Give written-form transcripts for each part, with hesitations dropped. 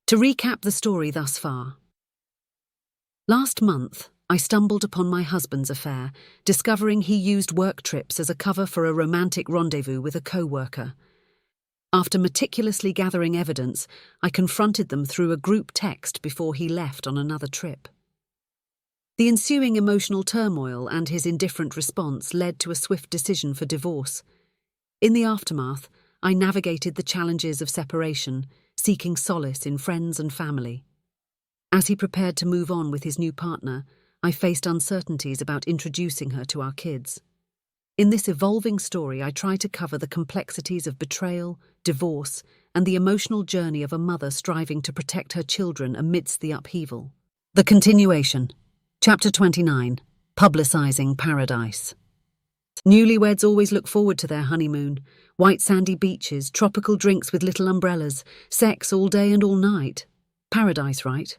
To recap the story thus far. Last month, I stumbled upon my husband's affair, discovering he used work trips as a cover for a romantic rendezvous with a co-worker. After meticulously gathering evidence, I confronted them through a group text before he left on another trip. The ensuing emotional turmoil and his indifferent response led to a swift decision for divorce. In the aftermath, I navigated the challenges of separation, seeking solace in friends and family. As he prepared to move on with his new partner, I faced uncertainties about introducing her to our kids. In this evolving story, I try to cover the complexities of betrayal, divorce, and the emotional journey of a mother striving to protect her children amidst the upheaval. The continuation. Chapter 29. Publicizing Paradise. Newlyweds always look forward to their honeymoon. White sandy beaches, tropical drinks with little umbrellas, sex all day and all night. Paradise, right?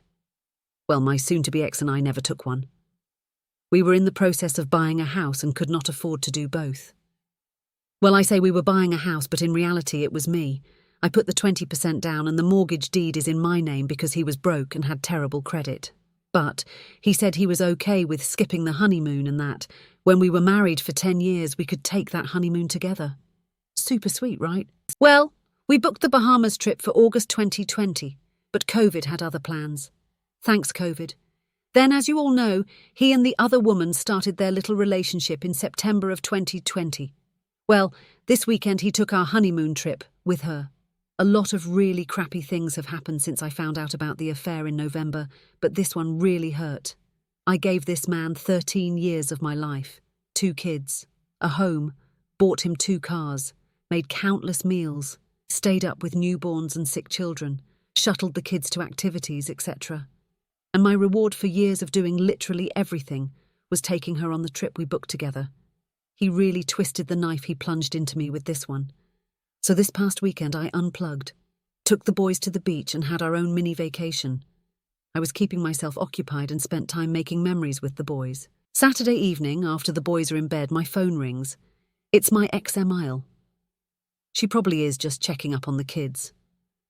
Well, my soon-to-be ex and I never took one. We were in the process of buying a house and could not afford to do both. Well, I say we were buying a house, but in reality it was me. I put the 20% down and the mortgage deed is in my name because he was broke and had terrible credit. But he said he was okay with skipping the honeymoon and that, when we were married for 10 years, we could take that honeymoon together. Super sweet, right? Well, we booked the Bahamas trip for August 2020, but COVID had other plans. Thanks, COVID. Then, as you all know, he and the other woman started their little relationship in September of 2020. Well, this weekend he took our honeymoon trip with her. A lot of really crappy things have happened since I found out about the affair in November, but this one really hurt. I gave this man 13 years of my life, 2 kids, a home, bought him 2 cars, made countless meals, stayed up with newborns and sick children, shuttled the kids to activities, etc. And my reward for years of doing literally everything was taking her on the trip we booked together. He really twisted the knife he plunged into me with this one. So this past weekend I unplugged, took the boys to the beach and had our own mini vacation. I was keeping myself occupied and spent time making memories with the boys. Saturday evening, after the boys are in bed, my phone rings. It's my ex-Emile. She probably is just checking up on the kids.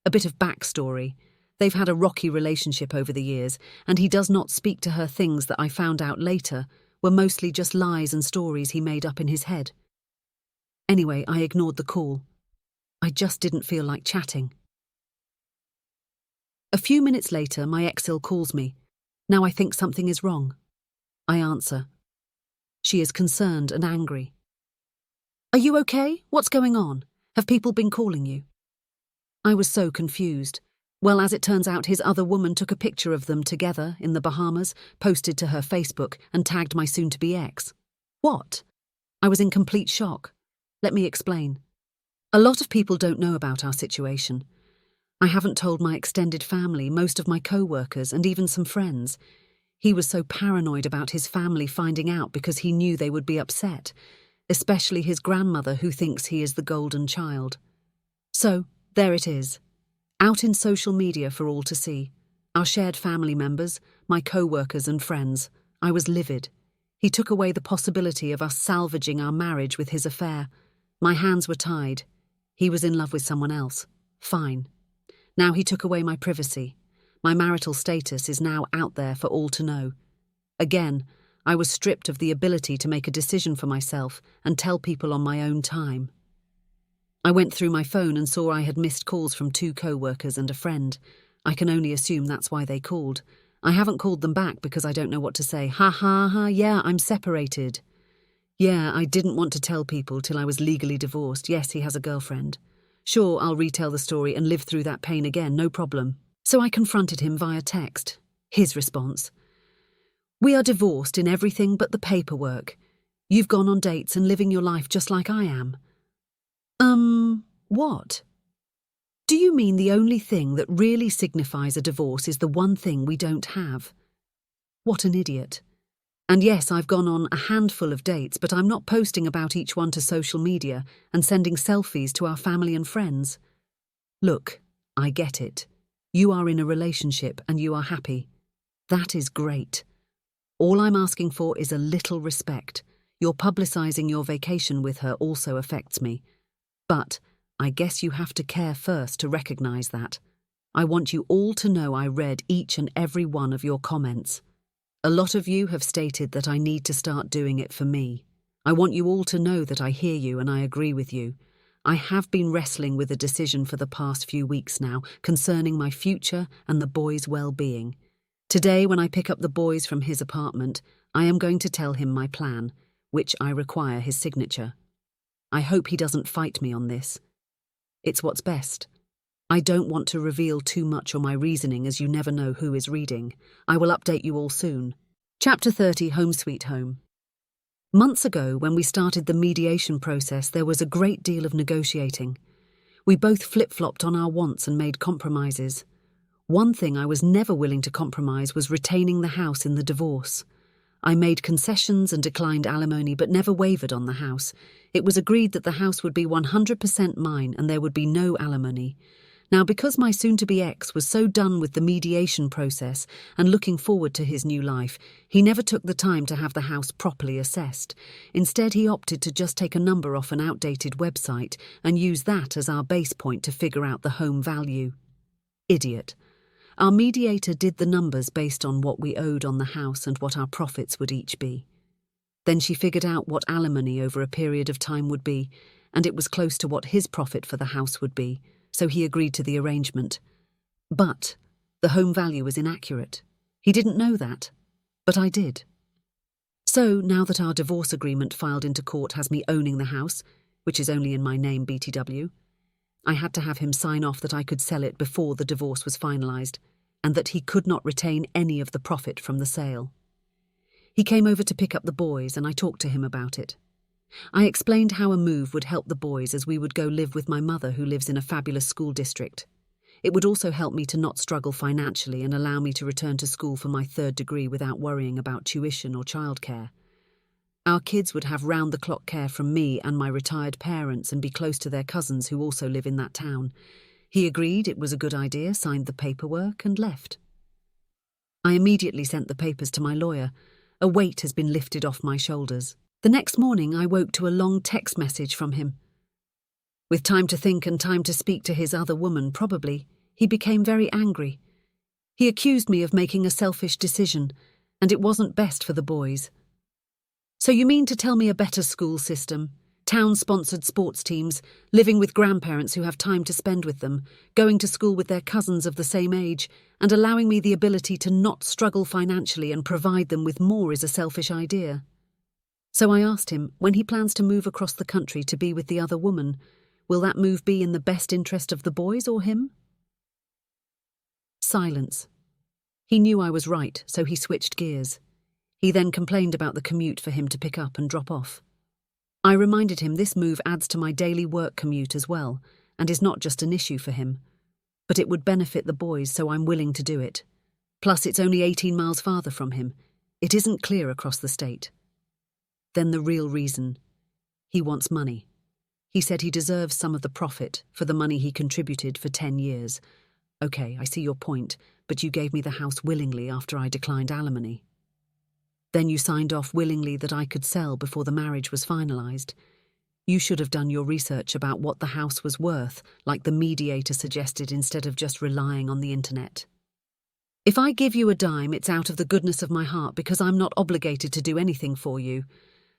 A bit of backstory. They've had a rocky relationship over the years, and he does not speak to her. Things that I found out later were mostly just lies and stories he made up in his head. Anyway, I ignored the call. I just didn't feel like chatting. A few minutes later, my ex-Il calls me. Now I think something is wrong. I answer. She is concerned and angry. Are you okay? What's going on? Have people been calling you? I was so confused. Well, as it turns out, his other woman took a picture of them together in the Bahamas, posted to her Facebook, and tagged my soon-to-be ex. What? I was in complete shock. Let me explain. A lot of people don't know about our situation. I haven't told my extended family, most of my co-workers, and even some friends. He was so paranoid about his family finding out because he knew they would be upset, especially his grandmother who thinks he is the golden child. So, there it is. Out in social media for all to see. Our shared family members, my co-workers and friends. I was livid. He took away the possibility of us salvaging our marriage with his affair. My hands were tied. He was in love with someone else. Fine. Now he took away my privacy. My marital status is now out there for all to know. Again, I was stripped of the ability to make a decision for myself and tell people on my own time. I went through my phone and saw I had missed calls from 2 co-workers and a friend. I can only assume that's why they called. I haven't called them back because I don't know what to say. Ha ha ha, yeah, I'm separated. Yeah, I didn't want to tell people till I was legally divorced. Yes, he has a girlfriend. Sure, I'll retell the story and live through that pain again, no problem. So I confronted him via text. His response. We are divorced in everything but the paperwork. You've gone on dates and living your life just like I am. What? Do you mean the only thing that really signifies a divorce is the one thing we don't have? What an idiot. And yes, I've gone on a handful of dates, but I'm not posting about each one to social media and sending selfies to our family and friends. Look, I get it. You are in a relationship and you are happy. That is great. All I'm asking for is a little respect. Your publicizing your vacation with her also affects me. But I guess you have to care first to recognize that. I want you all to know I read each and every one of your comments. A lot of you have stated that I need to start doing it for me. I want you all to know that I hear you and I agree with you. I have been wrestling with a decision for the past few weeks now concerning my future and the boy's well-being. Today, when I pick up the boys from his apartment, I am going to tell him my plan, which I require his signature. I hope he doesn't fight me on this. It's what's best. I don't want to reveal too much on my reasoning as you never know who is reading. I will update you all soon. Chapter 30, Home Sweet Home. Months ago, when we started the mediation process, there was a great deal of negotiating. We both flip-flopped on our wants and made compromises. One thing I was never willing to compromise was retaining the house in the divorce. I made concessions and declined alimony but never wavered on the house. It was agreed that the house would be 100% mine and there would be no alimony. Now, because my soon-to-be ex was so done with the mediation process and looking forward to his new life, he never took the time to have the house properly assessed. Instead, he opted to just take a number off an outdated website and use that as our base point to figure out the home value. Idiot. Our mediator did the numbers based on what we owed on the house and what our profits would each be. Then she figured out what alimony over a period of time would be, and it was close to what his profit for the house would be, so he agreed to the arrangement. But the home value was inaccurate. He didn't know that, but I did. So now that our divorce agreement filed into court has me owning the house, which is only in my name BTW, I had to have him sign off that I could sell it before the divorce was finalised, and that he could not retain any of the profit from the sale. He came over to pick up the boys and I talked to him about it. I explained how a move would help the boys as we would go live with my mother who lives in a fabulous school district. It would also help me to not struggle financially and allow me to return to school for my 3rd degree without worrying about tuition or childcare. Our kids would have round-the-clock care from me and my retired parents and be close to their cousins who also live in that town. He agreed it was a good idea, signed the paperwork and left. I immediately sent the papers to my lawyer. A weight has been lifted off my shoulders. The next morning I woke to a long text message from him. With time to think and time to speak to his other woman, probably, he became very angry. He accused me of making a selfish decision, and it wasn't best for the boys. So you mean to tell me a better school system, town-sponsored sports teams, living with grandparents who have time to spend with them, going to school with their cousins of the same age, and allowing me the ability to not struggle financially and provide them with more is a selfish idea? So I asked him, when he plans to move across the country to be with the other woman, will that move be in the best interest of the boys or him? Silence. He knew I was right, so he switched gears. He then complained about the commute for him to pick up and drop off. I reminded him this move adds to my daily work commute as well, and is not just an issue for him. But it would benefit the boys, so I'm willing to do it. Plus, it's only 18 miles farther from him. It isn't clear across the state. Then the real reason. He wants money. He said he deserves some of the profit for the money he contributed for 10 years. Okay, I see your point, but you gave me the house willingly after I declined alimony. Then you signed off willingly that I could sell before the marriage was finalised. You should have done your research about what the house was worth, like the mediator suggested, instead of just relying on the internet. If I give you a dime, it's out of the goodness of my heart because I'm not obligated to do anything for you.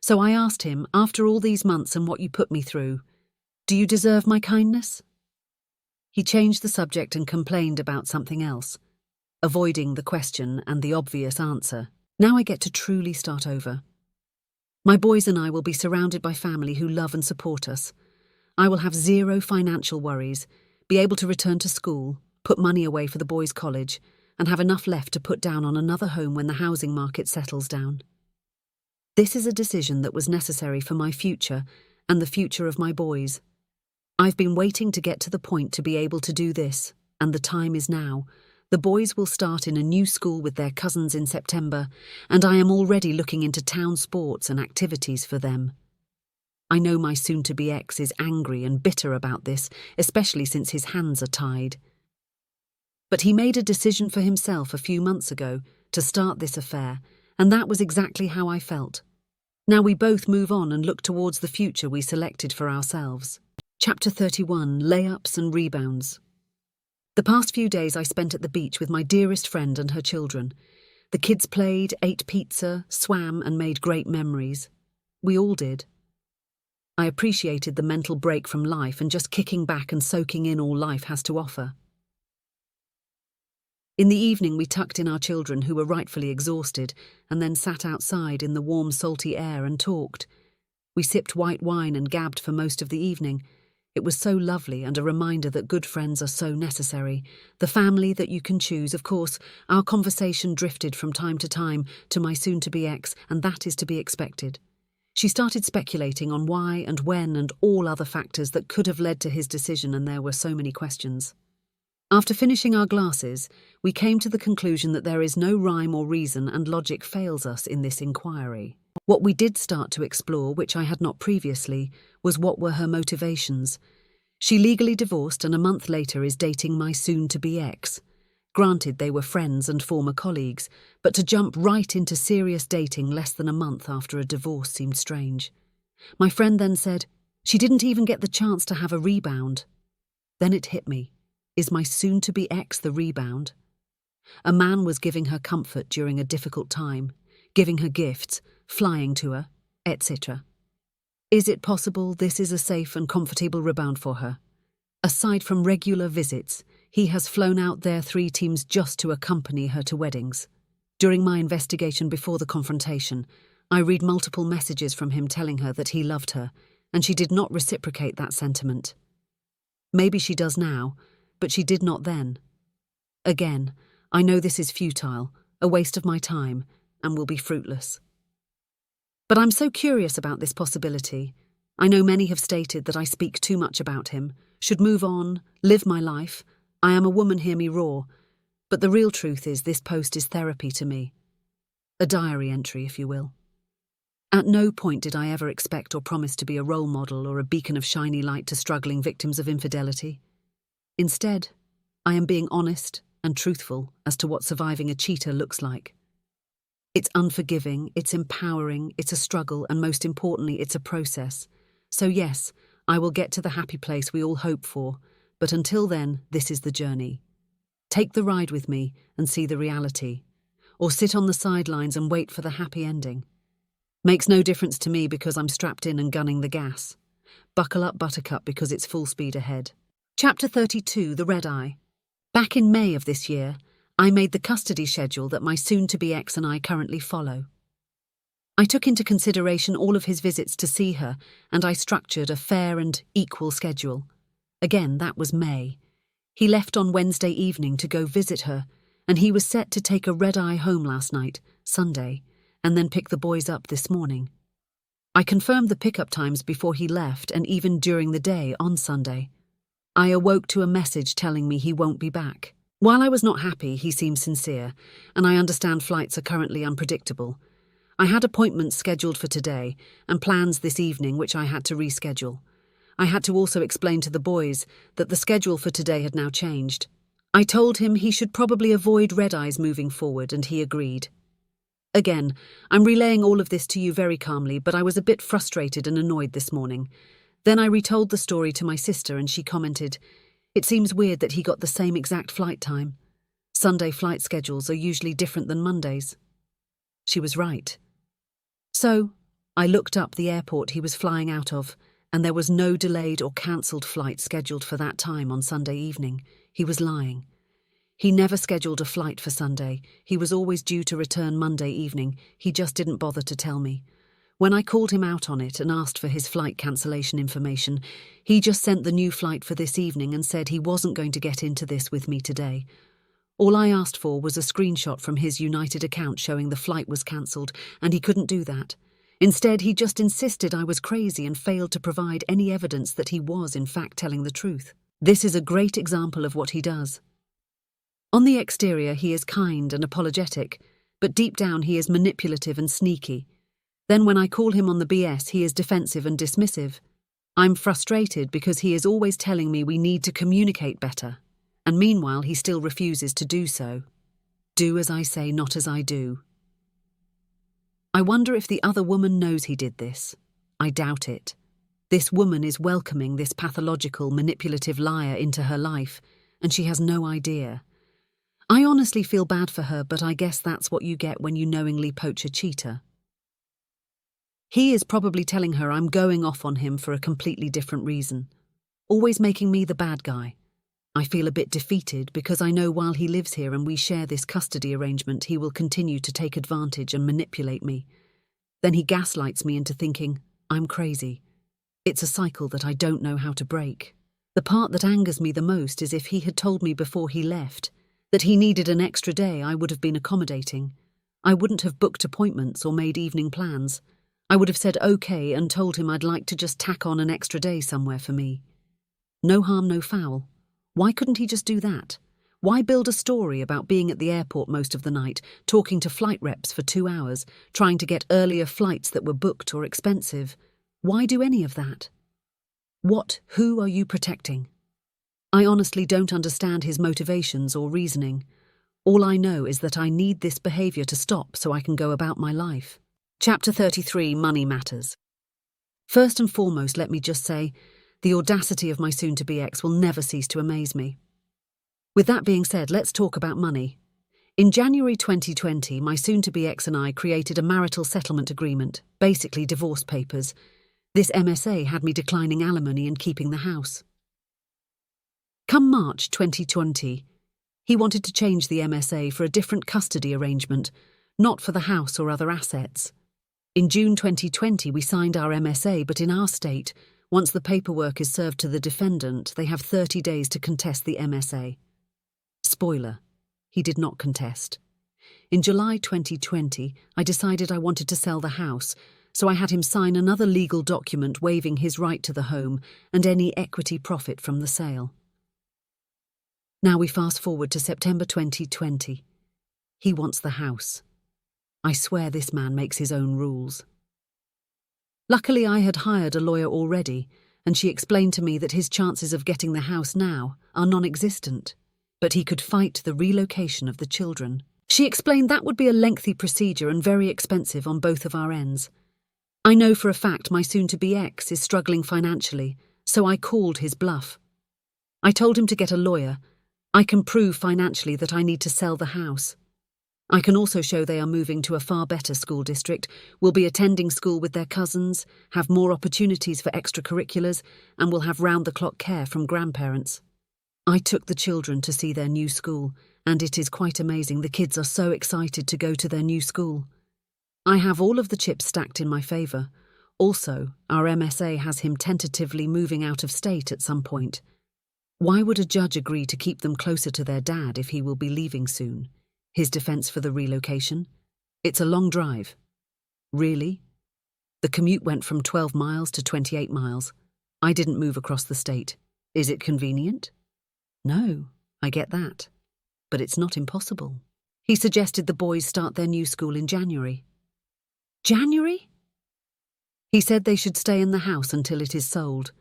So I asked him, after all these months and what you put me through, do you deserve my kindness? He changed the subject and complained about something else, avoiding the question and the obvious answer. Now I get to truly start over. My boys and I will be surrounded by family who love and support us. I will have zero financial worries, be able to return to school, put money away for the boys' college, and have enough left to put down on another home when the housing market settles down. This is a decision that was necessary for my future and the future of my boys. I've been waiting to get to the point to be able to do this, and the time is now. The boys will start in a new school with their cousins in September, and I am already looking into town sports and activities for them. I know my soon-to-be ex is angry and bitter about this, especially since his hands are tied. But he made a decision for himself a few months ago to start this affair, and that was exactly how I felt. Now we both move on and look towards the future we selected for ourselves. Chapter 31, Layups and Rebounds. The past few days I spent at the beach with my dearest friend and her children. The kids played, ate pizza, swam, and made great memories. We all did. I appreciated the mental break from life and just kicking back and soaking in all life has to offer. In the evening, we tucked in our children, who were rightfully exhausted, and then sat outside in the warm, salty air and talked. We sipped white wine and gabbed for most of the evening. It was so lovely, and a reminder that good friends are so necessary. The family that you can choose. Of course, our conversation drifted from time to time to my soon-to-be ex, and that is to be expected. She started speculating on why and when and all other factors that could have led to his decision, and there were so many questions. After finishing our glasses, we came to the conclusion that there is no rhyme or reason, and logic fails us in this inquiry. What we did start to explore, which I had not previously, was what were her motivations. She legally divorced and a month later is dating my soon-to-be ex. Granted, they were friends and former colleagues, but to jump right into serious dating less than a month after a divorce seemed strange. My friend then said, she didn't even get the chance to have a rebound. Then it hit me. Is my soon-to-be ex the rebound? A man was giving her comfort during a difficult time, giving her gifts, flying to her, etc. Is it possible this is a safe and comfortable rebound for her? Aside from regular visits, he has flown out their 3 teams just to accompany her to weddings. During my investigation before the confrontation, I read multiple messages from him telling her that he loved her, and she did not reciprocate that sentiment. Maybe she does now, but she did not then. Again, I know this is futile, a waste of my time, and will be fruitless. But I'm so curious about this possibility. I know many have stated that I speak too much about him, should move on, live my life. I am a woman, hear me roar. But the real truth is this post is therapy to me. A diary entry, if you will. At no point did I ever expect or promise to be a role model or a beacon of shiny light to struggling victims of infidelity. Instead, I am being honest and truthful as to what surviving a cheater looks like. It's unforgiving, it's empowering, it's a struggle, and most importantly, it's a process. So yes, I will get to the happy place we all hope for, but until then, this is the journey. Take the ride with me and see the reality, or sit on the sidelines and wait for the happy ending. Makes no difference to me because I'm strapped in and gunning the gas. Buckle up, buttercup, because it's full speed ahead. Chapter 32, The Red Eye. Back in May of this year, I made the custody schedule that my soon-to-be ex and I currently follow. I took into consideration all of his visits to see her, and I structured a fair and equal schedule. Again, that was May. He left on Wednesday evening to go visit her, and he was set to take a red-eye home last night, Sunday, and then pick the boys up this morning. I confirmed the pickup times before he left and even during the day on Sunday. I awoke to a message telling me he won't be back. While I was not happy, he seemed sincere, and I understand flights are currently unpredictable. I had appointments scheduled for today and plans this evening which I had to reschedule. I had to also explain to the boys that the schedule for today had now changed. I told him he should probably avoid red eyes moving forward, and he agreed. Again, I'm relaying all of this to you very calmly, but I was a bit frustrated and annoyed this morning. Then I retold the story to my sister and she commented, "It seems weird that he got the same exact flight time. Sunday flight schedules are usually different than Mondays." She was right. So, I looked up the airport he was flying out of, and there was no delayed or cancelled flight scheduled for that time on Sunday evening. He was lying. He never scheduled a flight for Sunday. He was always due to return Monday evening. He just didn't bother to tell me. When I called him out on it and asked for his flight cancellation information, he just sent the new flight for this evening and said he wasn't going to get into this with me today. All I asked for was a screenshot from his United account showing the flight was cancelled, and he couldn't do that. Instead, he just insisted I was crazy and failed to provide any evidence that he was in fact telling the truth. This is a great example of what he does. On the exterior, he is kind and apologetic, but deep down he is manipulative and sneaky. Then when I call him on the BS, he is defensive and dismissive. I'm frustrated because he is always telling me we need to communicate better, and meanwhile he still refuses to do so. Do as I say, not as I do. I wonder if the other woman knows he did this. I doubt it. This woman is welcoming this pathological, manipulative liar into her life. and she has no idea. I honestly feel bad for her, but I guess that's what you get when you knowingly poach a cheater. He is probably telling her I'm going off on him for a completely different reason, always making me the bad guy. I feel a bit defeated because I know while he lives here and we share this custody arrangement, he will continue to take advantage and manipulate me. Then he gaslights me into thinking I'm crazy. It's a cycle that I don't know how to break. The part that angers me the most is if he had told me before he left that he needed an extra day, I would have been accommodating. I wouldn't have booked appointments or made evening plans. I would have said okay and told him I'd like to just tack on an extra day somewhere for me. No harm, no foul. Why couldn't he just do that? Why build a story about being at the airport most of the night, talking to flight reps for 2 hours, trying to get earlier flights that were booked or expensive? Why do any of that? Who are you protecting? I honestly don't understand his motivations or reasoning. All I know is that I need this behavior to stop so I can go about my life. Chapter 33, Money Matters. First and foremost, let me just say, the audacity of my soon-to-be ex will never cease to amaze me. With that being said, let's talk about money. In January 2020, my soon-to-be ex and I created a marital settlement agreement, basically divorce papers. This MSA had me declining alimony and keeping the house. Come March 2020, he wanted to change the MSA for a different custody arrangement, not for the house or other assets. In June 2020, we signed our MSA, but in our state, once the paperwork is served to the defendant, they have 30 days to contest the MSA. Spoiler, he did not contest. In July 2020, I decided I wanted to sell the house, so I had him sign another legal document waiving his right to the home and any equity profit from the sale. Now we fast forward to September 2020. He wants the house. I swear this man makes his own rules. Luckily, I had hired a lawyer already, and she explained to me that his chances of getting the house now are non-existent, but he could fight the relocation of the children. She explained that would be a lengthy procedure and very expensive on both of our ends. I know for a fact my soon-to-be ex is struggling financially, so I called his bluff. I told him to get a lawyer. I can prove financially that I need to sell the house. I can also show they are moving to a far better school district, will be attending school with their cousins, have more opportunities for extracurriculars, and will have round-the-clock care from grandparents. I took the children to see their new school, and it is quite amazing. The kids are so excited to go to their new school. I have all of the chips stacked in my favour. Also, our MSA has him tentatively moving out of state at some point. Why would a judge agree to keep them closer to their dad if he will be leaving soon? His defense for the relocation? It's a long drive. Really? The commute went from 12 miles to 28 miles. I didn't move across the state. Is it convenient? No, I get that. But it's not impossible. He suggested the boys start their new school in January. January? He said they should stay in the house until it is sold.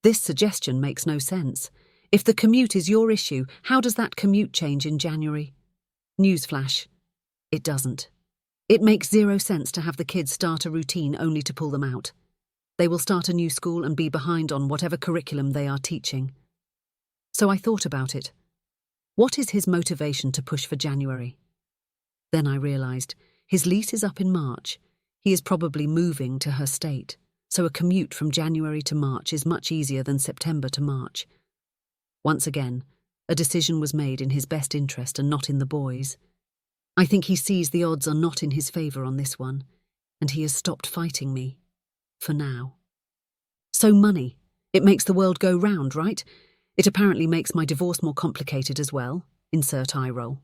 This suggestion makes no sense. If the commute is your issue, how does that commute change in January? Newsflash. It doesn't. It makes zero sense to have the kids start a routine only to pull them out. They will start a new school and be behind on whatever curriculum they are teaching. So I thought about it. What is his motivation to push for January? Then I realised his lease is up in March. He is probably moving to her state, so a commute from January to March is much easier than September to March. Once again, a decision was made in his best interest and not in the boys. I think he sees the odds are not in his favour on this one, and he has stopped fighting me. For now. So money. It makes the world go round, right? It apparently makes my divorce more complicated as well. Insert eye roll.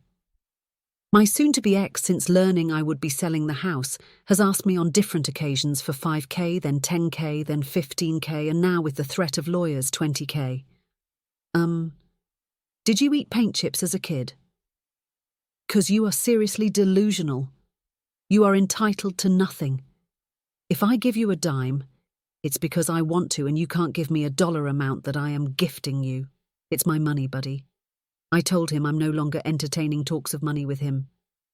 My soon-to-be ex, since learning I would be selling the house, has asked me on different occasions for 5K, then 10K, then 15K, and now with the threat of lawyers, 20K. Did you eat paint chips as a kid? 'Cause you are seriously delusional. You are entitled to nothing. If I give you a dime, it's because I want to, and you can't give me a dollar amount that I am gifting you. It's my money, buddy. I told him I'm no longer entertaining talks of money with him.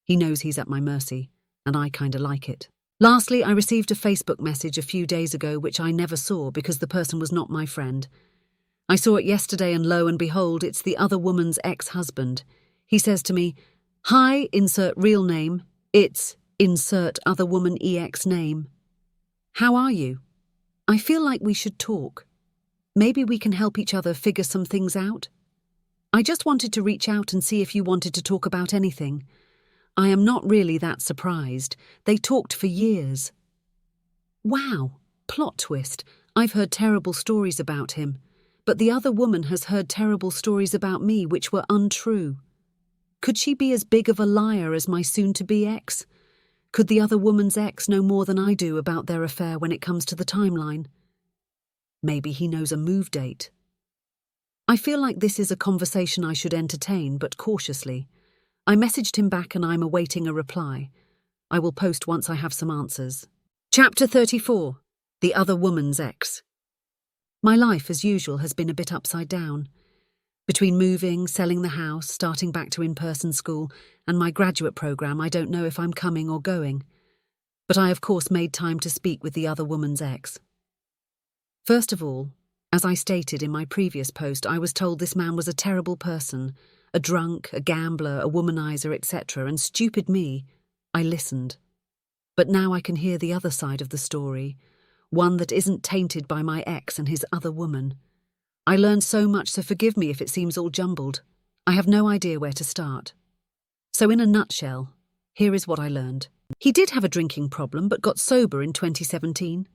He knows he's at my mercy, and I kinda like it. Lastly, I received a Facebook message a few days ago which I never saw because the person was not my friend. I saw it yesterday and lo and behold, it's the other woman's ex-husband. He says to me, "Hi, insert real name. It's insert other woman EX name. How are you? I feel like we should talk. Maybe we can help each other figure some things out. I just wanted to reach out and see if you wanted to talk about anything. I am not really that surprised. They talked for years." Wow, plot twist. I've heard terrible stories about him, but the other woman has heard terrible stories about me which were untrue. Could she be as big of a liar as my soon-to-be ex? Could the other woman's ex know more than I do about their affair when it comes to the timeline? Maybe he knows a move date. I feel like this is a conversation I should entertain, but cautiously. I messaged him back and I'm awaiting a reply. I will post once I have some answers. Chapter 34. The Other Woman's Ex. My life, as usual, has been a bit upside down. Between moving, selling the house, starting back to in-person school, and my graduate program, I don't know if I'm coming or going. But I, of course, made time to speak with the other woman's ex. First of all, as I stated in my previous post, I was told this man was a terrible person, a drunk, a gambler, a womanizer, etc., and stupid me, I listened. But now I can hear the other side of the story, one that isn't tainted by my ex and his other woman. I learned so much, so forgive me if it seems all jumbled. I have no idea where to start. So in a nutshell, here is what I learned. He did have a drinking problem but got sober in 2017.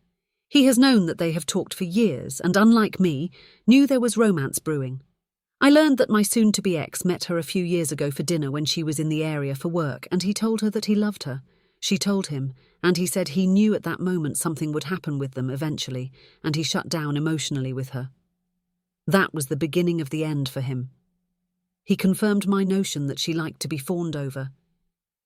He has known that they have talked for years and, unlike me, knew there was romance brewing. I learned that my soon-to-be ex met her a few years ago for dinner when she was in the area for work, and he told her that he loved her. She told him, and he said he knew at that moment something would happen with them eventually, and he shut down emotionally with her. That was the beginning of the end for him. He confirmed my notion that she liked to be fawned over.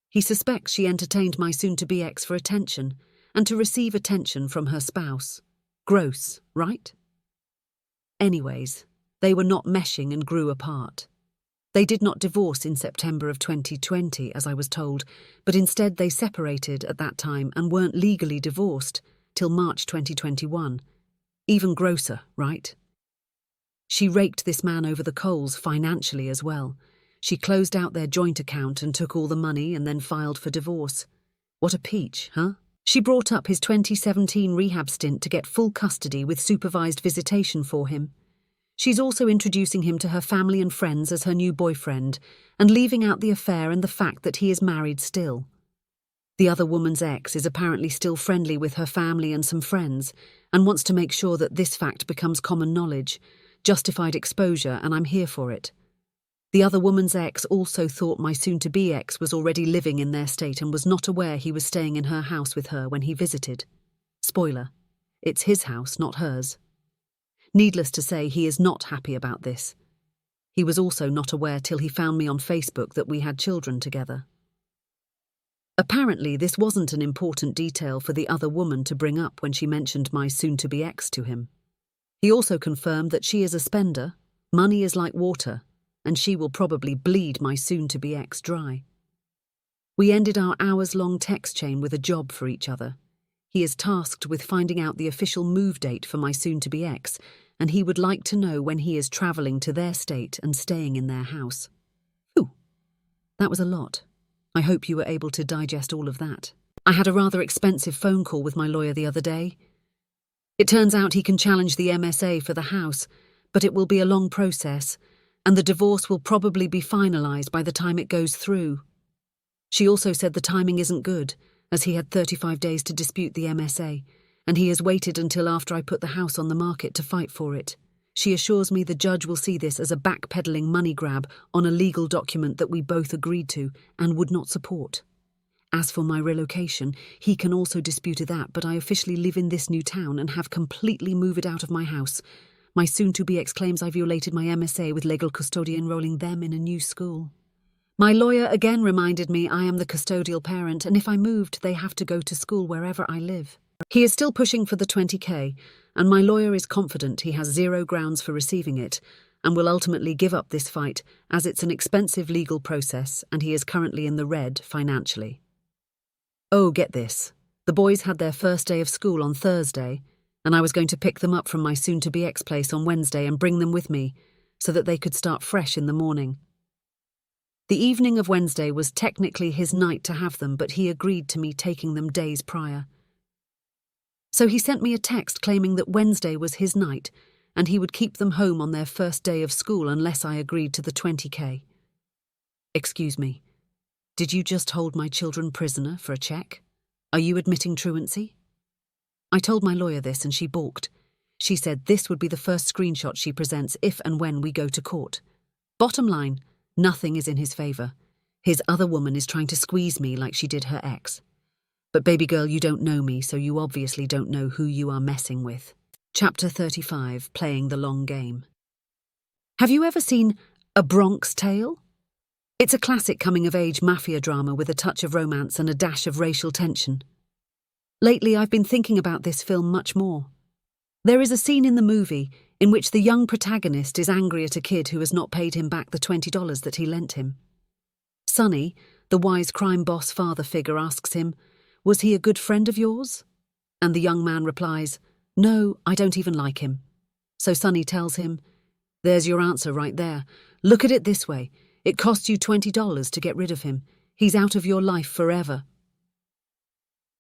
He suspects she entertained my soon-to-be ex for attention, and to receive attention from her spouse. Gross, right? Anyways, they were not meshing and grew apart. They did not divorce in September of 2020, as I was told, but instead they separated at that time and weren't legally divorced till March 2021. Even grosser, right? She raked this man over the coals financially as well. She closed out their joint account and took all the money and then filed for divorce. What a peach, huh? She brought up his 2017 rehab stint to get full custody with supervised visitation for him. She's also introducing him to her family and friends as her new boyfriend and leaving out the affair and the fact that he is married still. The other woman's ex is apparently still friendly with her family and some friends and wants to make sure that this fact becomes common knowledge, justified exposure, and I'm here for it. The other woman's ex also thought my soon-to-be ex was already living in their state and was not aware he was staying in her house with her when he visited. Spoiler, it's his house, not hers. Needless to say, he is not happy about this. He was also not aware till he found me on Facebook that we had children together. Apparently, this wasn't an important detail for the other woman to bring up when she mentioned my soon-to-be ex to him. He also confirmed that she is a spender, money is like water, and she will probably bleed my soon-to-be ex dry. We ended our hours-long text chain with a job for each other. He is tasked with finding out the official move date for my soon-to-be ex, and he would like to know when he is travelling to their state and staying in their house. Ooh, that was a lot. I hope you were able to digest all of that. I had a rather expensive phone call with my lawyer the other day. It turns out he can challenge the MSA for the house, but it will be a long process, and the divorce will probably be finalised by the time it goes through. She also said the timing isn't good, as he had 35 days to dispute the MSA, and he has waited until after I put the house on the market to fight for it. She assures me the judge will see this as a backpedaling money grab on a legal document that we both agreed to and would not support. As for my relocation, he can also dispute that, but I officially live in this new town and have completely moved out of my house. My soon-to-be ex claims I violated my MSA with legal custody enrolling them in a new school. My lawyer again reminded me I am the custodial parent, and if I moved, they have to go to school wherever I live. He is still pushing for the 20K, and my lawyer is confident he has zero grounds for receiving it, and will ultimately give up this fight as it's an expensive legal process and he is currently in the red financially. Oh, get this. The boys had their first day of school on Thursday, and I was going to pick them up from my soon-to-be ex-place on Wednesday and bring them with me so that they could start fresh in the morning. The evening of Wednesday was technically his night to have them, but he agreed to me taking them days prior. So he sent me a text claiming that Wednesday was his night and he would keep them home on their first day of school unless I agreed to the $20,000. Excuse me, did you just hold my children prisoner for a check? Are you admitting truancy? I told my lawyer this and she balked. She said this would be the first screenshot she presents if and when we go to court. Bottom line, nothing is in his favor. His other woman is trying to squeeze me like she did her ex. But baby girl, you don't know me, so you obviously don't know who you are messing with. Chapter 35, Playing the Long Game. Have you ever seen A Bronx Tale? It's a classic coming-of-age mafia drama with a touch of romance and a dash of racial tension. Lately, I've been thinking about this film much more. There is a scene in the movie in which the young protagonist is angry at a kid who has not paid him back the $20 that he lent him. Sonny, the wise crime boss father figure, asks him, "Was he a good friend of yours?" And the young man replies, "No, I don't even like him." So Sonny tells him, "There's your answer right there. Look at it this way. It cost you $20 to get rid of him. He's out of your life forever."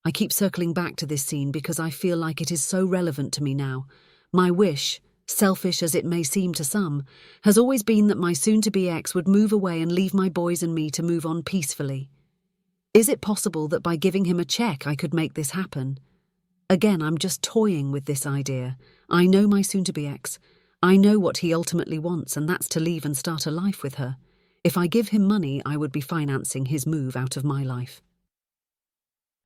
I keep circling back to this scene because I feel like it is so relevant to me now. My wish, selfish as it may seem to some, has always been that my soon-to-be ex would move away and leave my boys and me to move on peacefully. Is it possible that by giving him a check I could make this happen? Again, I'm just toying with this idea. I know my soon-to-be ex. I know what he ultimately wants, and that's to leave and start a life with her. If I give him money, I would be financing his move out of my life.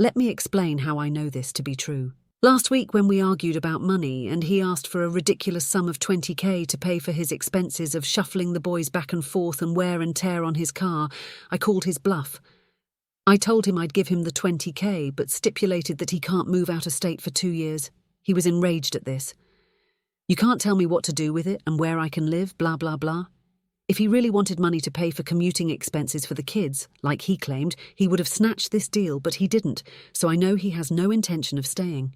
Let me explain how I know this to be true. Last week when we argued about money and he asked for a ridiculous sum of $20,000 to pay for his expenses of shuffling the boys back and forth and wear and tear on his car, I called his bluff. I told him I'd give him the $20,000 but stipulated that he can't move out of state for 2 years. He was enraged at this. "You can't tell me what to do with it and where I can live, blah, blah, blah." If he really wanted money to pay for commuting expenses for the kids, like he claimed, he would have snatched this deal, but he didn't, so I know he has no intention of staying.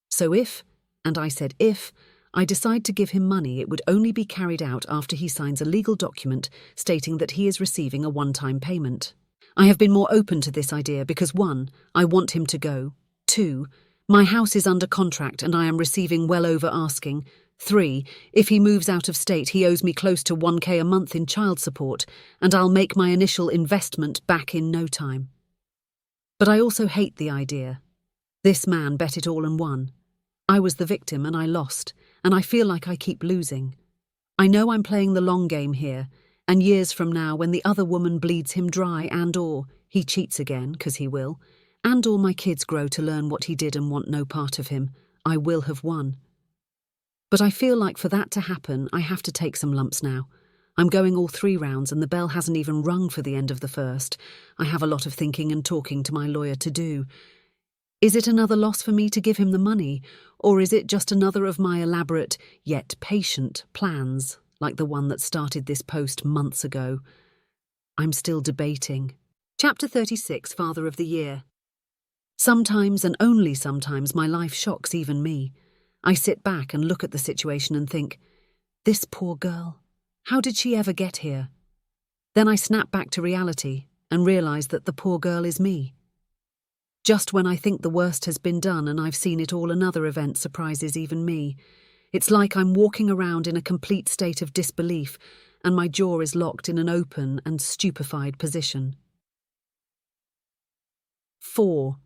So if, and I said if, I decide to give him money, it would only be carried out after he signs a legal document stating that he is receiving a one-time payment. I have been more open to this idea because 1, I want him to go. 2, my house is under contract and I am receiving well over asking. 3, if he moves out of state, he owes me close to $1,000 a month in child support, and I'll make my initial investment back in no time. But I also hate the idea. This man bet it all and won. I was the victim and I lost, and I feel like I keep losing. I know I'm playing the long game here, and years from now when the other woman bleeds him dry and/or he cheats again, 'cause he will, and/or my kids grow to learn what he did and want no part of him, I will have won. But I feel like for that to happen, I have to take some lumps now. I'm going all 3 rounds and the bell hasn't even rung for the end of the first. I have a lot of thinking and talking to my lawyer to do. Is it another loss for me to give him the money, or is it just another of my elaborate, yet patient, plans, like the one that started this post months ago? I'm still debating. Chapter 36, Father of the Year. Sometimes, and only sometimes, my life shocks even me. I sit back and look at the situation and think, this poor girl, how did she ever get here? Then I snap back to reality and realise that the poor girl is me. Just when I think the worst has been done and I've seen it all, another event surprises even me. It's like I'm walking around in a complete state of disbelief and my jaw is locked in an open and stupefied position. 4.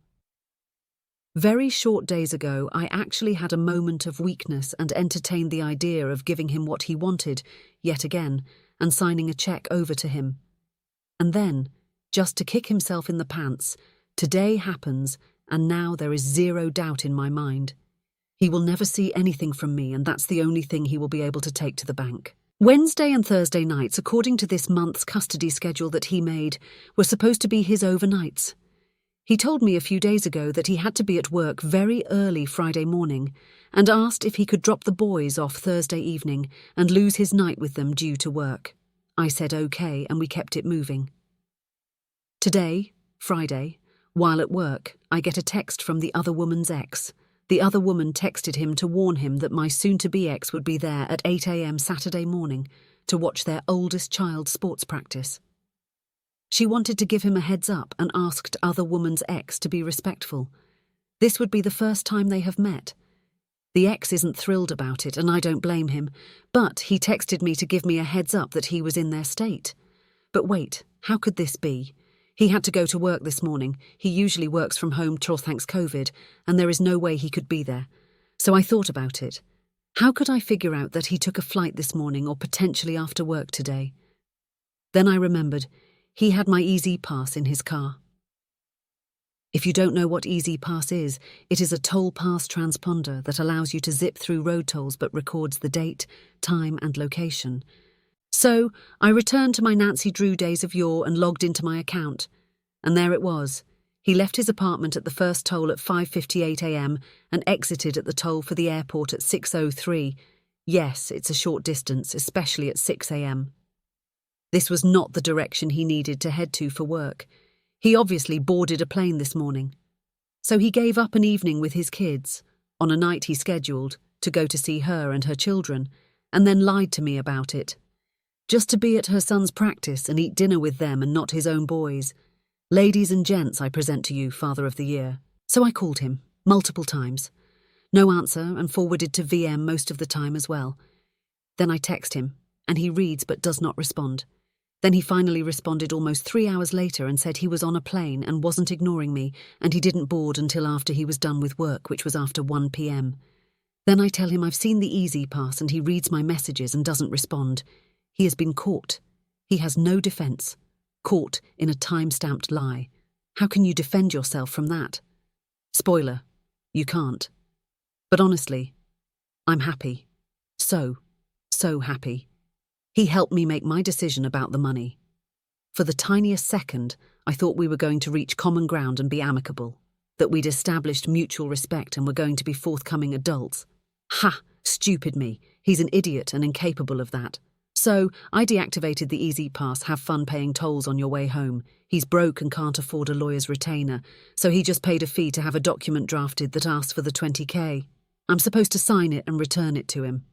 Very short days ago, I actually had a moment of weakness and entertained the idea of giving him what he wanted, yet again, and signing a check over to him. And then, just to kick himself in the pants, today happens, and now there is 0 doubt in my mind. He will never see anything from me, and that's the only thing he will be able to take to the bank. Wednesday and Thursday nights, according to this month's custody schedule that he made, were supposed to be his overnights. He told me a few days ago that he had to be at work very early Friday morning and asked if he could drop the boys off Thursday evening and lose his night with them due to work. I said okay, and we kept it moving. Today, Friday, while at work, I get a text from the other woman's ex, The other woman texted him to warn him that my soon-to-be ex would be there at 8 a.m. Saturday morning to watch their oldest child's sports practice. She wanted to give him a heads up and asked other woman's ex to be respectful. This would be the first time they have met. The ex isn't thrilled about it, and I don't blame him, but he texted me to give me a heads up that he was in their state. But wait, how could this be? He had to go to work this morning. He usually works from home till thanks COVID, and there is no way he could be there. So I thought about it. How could I figure out that he took a flight this morning or potentially after work today? Then I remembered he had my Easy Pass in his car. If you don't know what Easy Pass is, it is a toll pass transponder that allows you to zip through road tolls but records the date, time and location. So I returned to my Nancy Drew days of yore and logged into my account. And there it was. He left his apartment at the first toll at 5:58 a.m. and exited at the toll for the airport at 6:03. Yes, it's a short distance, especially at 6 a.m. This was not the direction he needed to head to for work. He obviously boarded a plane this morning. So he gave up an evening with his kids, on a night he scheduled, to go to see her and her children, and then lied to me about it. Just to be at her son's practice and eat dinner with them and not his own boys. Ladies and gents, I present to you, Father of the Year. So I called him, multiple times. No answer, and forwarded to VM most of the time as well. Then I text him, and he reads but does not respond. Then he finally responded almost 3 hours later and said he was on a plane and wasn't ignoring me, and he didn't board until after he was done with work, which was after 1 p.m. Then I tell him I've seen the Easy Pass and he reads my messages and doesn't respond. He has been caught. He has no defense. Caught in a time-stamped lie. How can you defend yourself from that? Spoiler, you can't. But honestly, I'm happy. So happy. He helped me make my decision about the money. For the tiniest second, I thought we were going to reach common ground and be amicable, that we'd established mutual respect and were going to be forthcoming adults. Ha! Stupid me. He's an idiot and incapable of that. So, I deactivated the Easy Pass, have fun paying tolls on your way home. He's broke and can't afford a lawyer's retainer, so he just paid a fee to have a document drafted that asks for the 20k. I'm supposed to sign it and return it to him.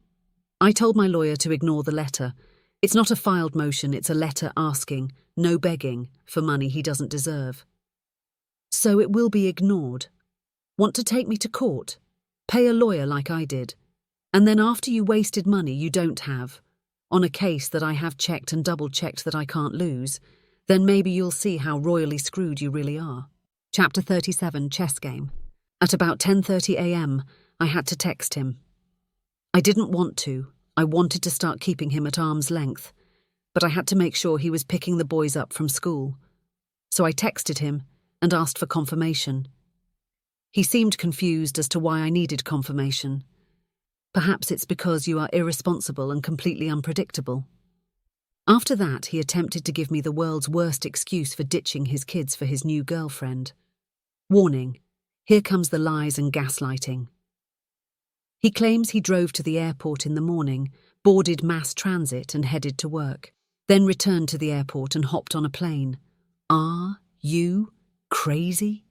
I told my lawyer to ignore the letter. It's not a filed motion, it's a letter asking, no begging, for money he doesn't deserve. So it will be ignored. Want to take me to court? Pay a lawyer like I did. And then after you wasted money you don't have, on a case that I have checked and double-checked that I can't lose, then maybe you'll see how royally screwed you really are. Chapter 37, Chess Game. At about 10:30 a.m, I had to text him. I didn't want to. I wanted to start keeping him at arm's length, but I had to make sure he was picking the boys up from school. So I texted him and asked for confirmation. He seemed confused as to why I needed confirmation. Perhaps it's because you are irresponsible and completely unpredictable. After that, he attempted to give me the world's worst excuse for ditching his kids for his new girlfriend. Warning, here comes the lies and gaslighting. He claims he drove to the airport in the morning, boarded mass transit and headed to work, then returned to the airport and hopped on a plane. Are you crazy?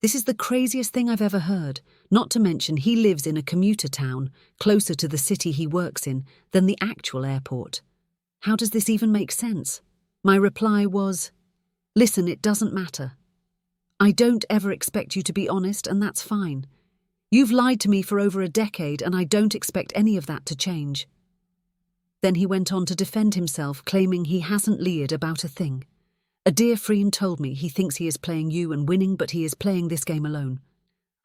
This is the craziest thing I've ever heard, not to mention he lives in a commuter town, closer to the city he works in than the actual airport. How does this even make sense? My reply was, listen, it doesn't matter. I don't ever expect you to be honest, and that's fine. You've lied to me for over a decade, and I don't expect any of that to change. Then he went on to defend himself, claiming he hasn't lied about a thing. A dear friend told me he thinks he is playing you and winning, but he is playing this game alone.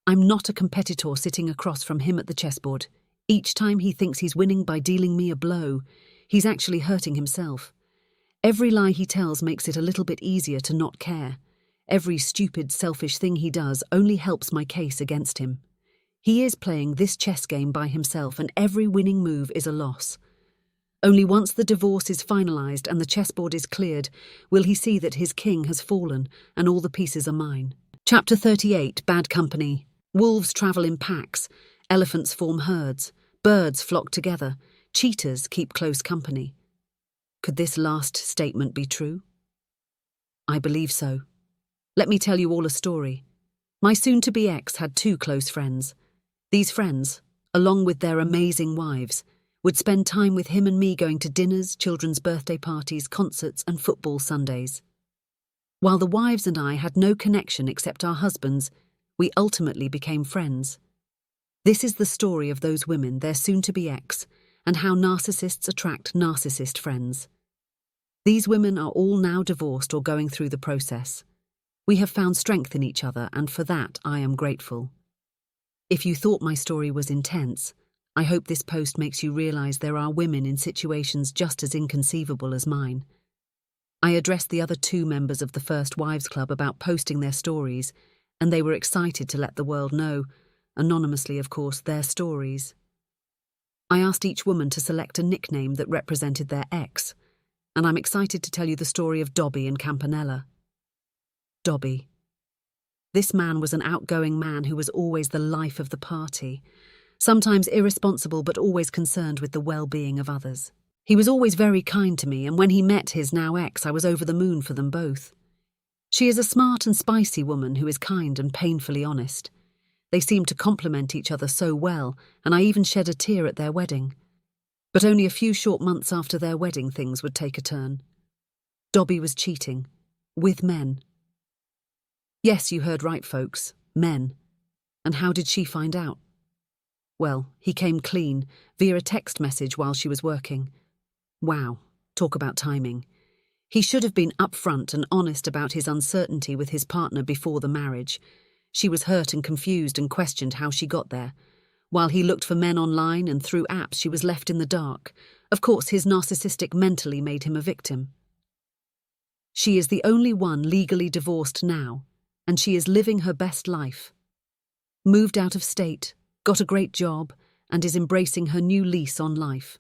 I'm not a competitor sitting across from him at the chessboard. Each time he thinks he's winning by dealing me a blow, he's actually hurting himself. Every lie he tells makes it a little bit easier to not care. Every stupid, selfish thing he does only helps my case against him. He is playing this chess game by himself, and every winning move is a loss. Only once the divorce is finalised and the chessboard is cleared will he see that his king has fallen and all the pieces are mine. Chapter 38, Bad Company. Wolves travel in packs, elephants form herds, birds flock together, cheetahs keep close company. Could this last statement be true? I believe so. Let me tell you all a story. My soon-to-be ex had 2 close friends. These friends, along with their amazing wives, would spend time with him and me going to dinners, children's birthday parties, concerts, and football Sundays. While the wives and I had no connection except our husbands, we ultimately became friends. This is the story of those women, their soon-to-be ex, and how narcissists attract narcissist friends. These women are all now divorced or going through the process. We have found strength in each other, and for that I am grateful. If you thought my story was intense, I hope this post makes you realize there are women in situations just as inconceivable as mine. I addressed the other 2 members of the First Wives Club about posting their stories, and they were excited to let the world know, anonymously of course, their stories. I asked each woman to select a nickname that represented their ex, and I'm excited to tell you the story of Dobby and Campanella. Dobby. This man was an outgoing man who was always the life of the party, sometimes irresponsible but always concerned with the well-being of others. He was always very kind to me, and when he met his now ex, I was over the moon for them both. She is a smart and spicy woman who is kind and painfully honest. They seemed to complement each other so well, and I even shed a tear at their wedding. But only a few short months after their wedding, things would take a turn. Dobby was cheating. With men. Yes, you heard right, folks. Men. And how did she find out? Well, he came clean, via a text message while she was working. Wow, talk about timing. He should have been upfront and honest about his uncertainty with his partner before the marriage. She was hurt and confused and questioned how she got there. While he looked for men online and through apps, she was left in the dark. Of course, his narcissistic mentally made him a victim. She is the only one legally divorced now, and she is living her best life. Moved out of state, got a great job, and is embracing her new lease on life.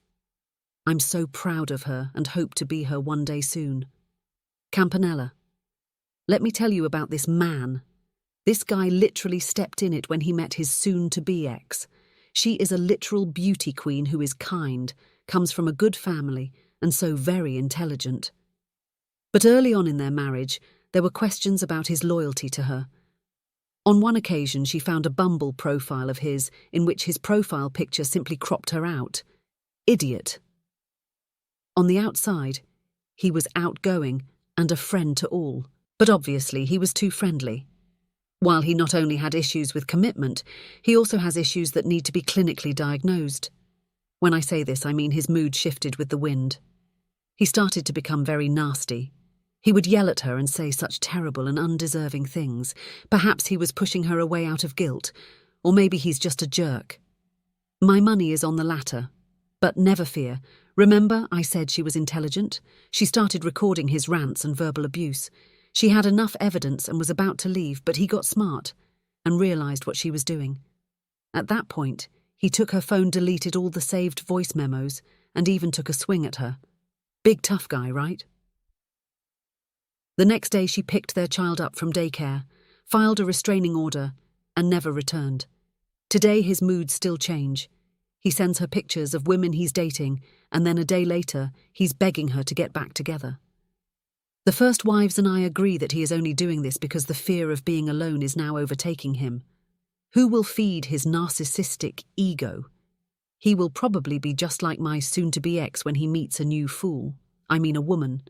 I'm so proud of her and hope to be her one day soon. Campanella. Let me tell you about this man. This guy literally stepped in it when he met his soon-to-be ex. She is a literal beauty queen who is kind, comes from a good family, and so very intelligent. But early on in their marriage, there were questions about his loyalty to her. On one occasion, she found a Bumble profile of his in which his profile picture simply cropped her out. Idiot. On the outside, he was outgoing and a friend to all, but obviously he was too friendly. While he not only had issues with commitment, he also has issues that need to be clinically diagnosed. When I say this, I mean his mood shifted with the wind. He started to become very nasty. He would yell at her and say such terrible and undeserving things. Perhaps he was pushing her away out of guilt, or maybe he's just a jerk. My money is on the latter. But never fear. Remember I said she was intelligent? She started recording his rants and verbal abuse. She had enough evidence and was about to leave, but he got smart and realized what she was doing. At that point, he took her phone, deleted all the saved voice memos, and even took a swing at her. Big tough guy, right? The next day she picked their child up from daycare, filed a restraining order, and never returned. Today his moods still change. He sends her pictures of women he's dating, and then a day later, he's begging her to get back together. The First Wives and I agree that he is only doing this because the fear of being alone is now overtaking him. Who will feed his narcissistic ego? He will probably be just like my soon-to-be ex when he meets a new fool, I mean a woman,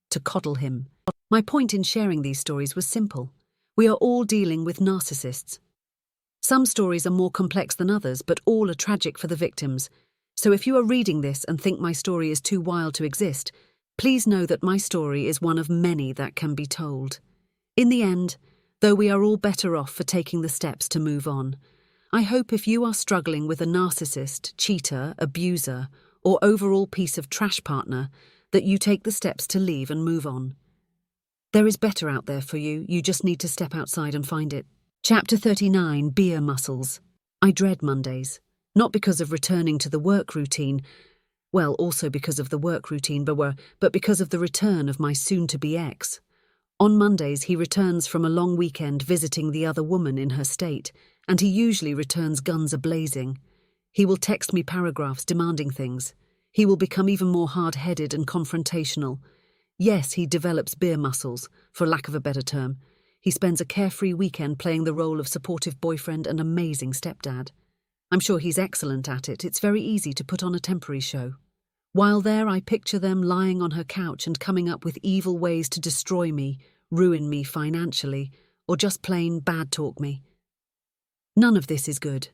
to coddle him. My point in sharing these stories was simple. We are all dealing with narcissists. Some stories are more complex than others, but all are tragic for the victims. So if you are reading this and think my story is too wild to exist, please know that my story is one of many that can be told. In the end, though we are all better off for taking the steps to move on, I hope if you are struggling with a narcissist, cheater, abuser, or overall piece of trash partner, that you take the steps to leave and move on. There is better out there for you, you just need to step outside and find it. Chapter 39, Beer Muscles. I dread Mondays, not because of returning to the work routine, well, also because of the work routine, but because of the return of my soon-to-be ex. On Mondays, he returns from a long weekend visiting the other woman in her state, and he usually returns guns a-blazing. He will text me paragraphs demanding things. He will become even more hard-headed and confrontational. Yes, he develops beer muscles, for lack of a better term. He spends a carefree weekend playing the role of supportive boyfriend and amazing stepdad. I'm sure he's excellent at it. It's very easy to put on a temporary show. While there, I picture them lying on her couch and coming up with evil ways to destroy me, ruin me financially, or just plain bad talk me. None of this is good.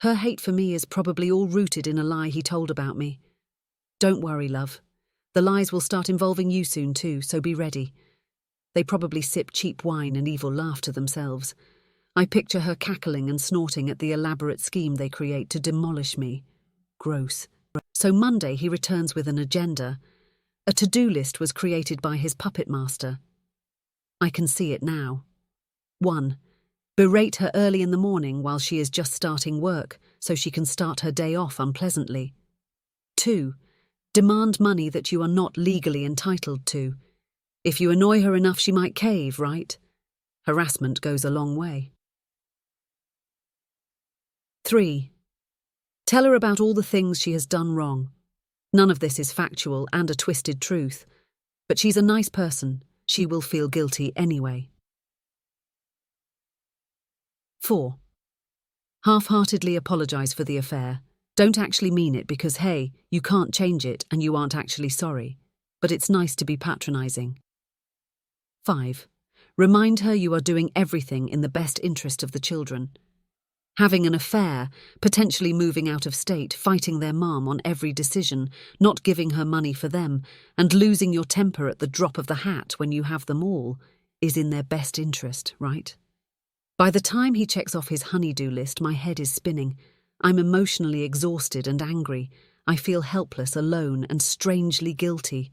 Her hate for me is probably all rooted in a lie he told about me. Don't worry, love. The lies will start involving you soon too, so be ready. They probably sip cheap wine and evil laugh to themselves. I picture her cackling and snorting at the elaborate scheme they create to demolish me. Gross. So Monday he returns with an agenda. A to-do list was created by his puppet master. I can see it now. 1. Berate her early in the morning while she is just starting work, so she can start her day off unpleasantly. 2. Demand money that you are not legally entitled to. If you annoy her enough, she might cave, right? Harassment goes a long way. 3. Tell her about all the things she has done wrong. None of this is factual and a twisted truth, but she's a nice person. She will feel guilty anyway. 4. Half-heartedly apologize for the affair. Don't actually mean it because, hey, you can't change it and you aren't actually sorry. But it's nice to be patronizing. 5. Remind her you are doing everything in the best interest of the children. Having an affair, potentially moving out of state, fighting their mom on every decision, not giving her money for them, and losing your temper at the drop of the hat when you have them all, is in their best interest, right? By the time he checks off his honey-do list, my head is spinning. I'm emotionally exhausted and angry. I feel helpless, alone, and strangely guilty.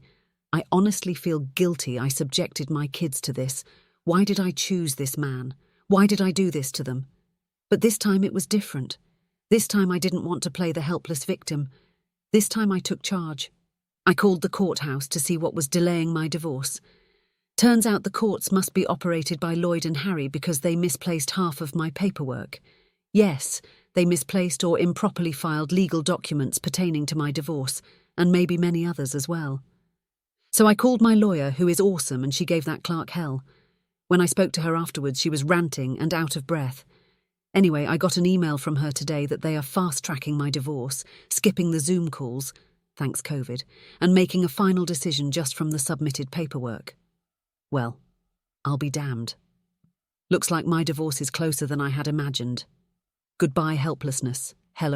I honestly feel guilty I subjected my kids to this. Why did I choose this man? Why did I do this to them? But this time it was different. This time I didn't want to play the helpless victim. This time I took charge. I called the courthouse to see what was delaying my divorce. Turns out the courts must be operated by Lloyd and Harry because they misplaced half of my paperwork. Yes, they misplaced or improperly filed legal documents pertaining to my divorce, and maybe many others as well. So I called my lawyer, who is awesome, and she gave that clerk hell. When I spoke to her afterwards, she was ranting and out of breath. Anyway, I got an email from her today that they are fast-tracking my divorce, skipping the Zoom calls, thanks COVID, and making a final decision just from the submitted paperwork. Well, I'll be damned. Looks like my divorce is closer than I had imagined. Goodbye, helplessness. Hello.